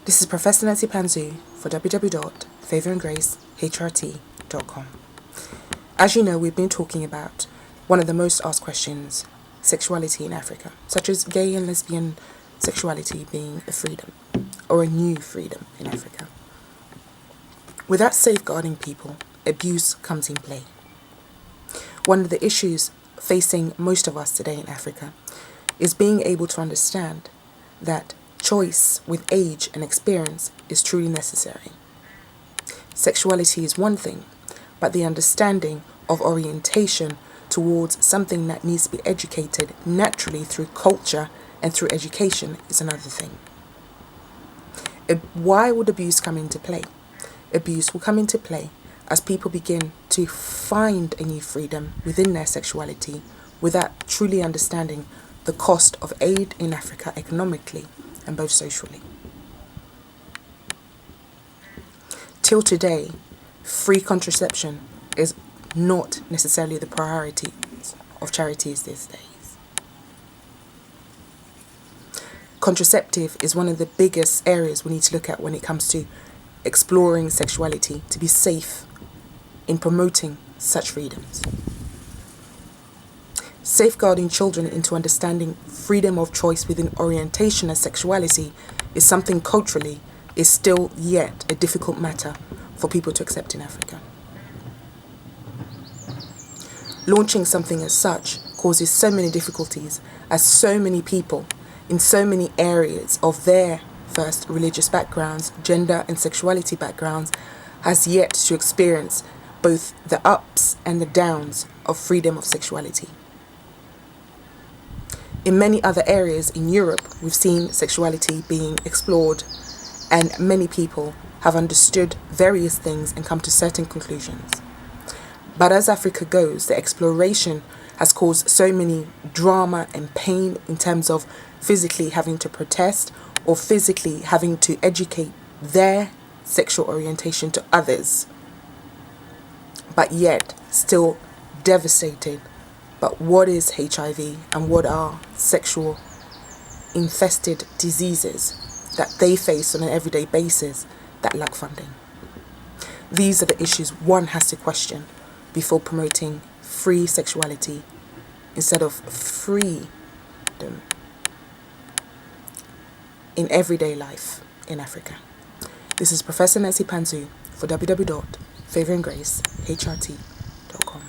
This is Professor Nancy Mpanzu for www.favourandgracehrt.com. As you know, we've been talking about one of the most asked questions, sexuality in Africa, such as gay and lesbian sexuality being a freedom, or a new freedom in Africa. Without safeguarding people, abuse comes in play. One of the issues facing most of us today in Africa is being able to understand that choice with age and experience is truly necessary. Sexuality is one thing, but the understanding of orientation towards something that needs to be educated naturally through culture and through education is another thing. Why would abuse come into play? Abuse will come into play as people begin to find a new freedom within their sexuality without truly understanding the cost of aid in Africa economically and both socially. Till today, free contraception is not necessarily the priority of charities these days. Contraceptive is one of the biggest areas we need to look at when it comes to exploring sexuality, to be safe in promoting such freedoms. Safeguarding children into understanding freedom of choice within orientation and sexuality is something culturally is still yet a difficult matter for people to accept in Africa. Launching something as such causes so many difficulties as so many people in so many areas of their first religious backgrounds, gender and sexuality backgrounds has yet to experience both the ups and the downs of freedom of sexuality. In many other areas in Europe, we've seen sexuality being explored, and many people have understood various things and come to certain conclusions. But as Africa goes, the exploration has caused so many drama and pain in terms of physically having to protest or physically having to educate their sexual orientation to others, but yet still devastated. But what is HIV and what are sexual infested diseases that they face on an everyday basis that lack funding? These are the issues one has to question before promoting free sexuality instead of freedom in everyday life in Africa. This is Professor Nancy Mpanzu for www.favourandgracehrt.com.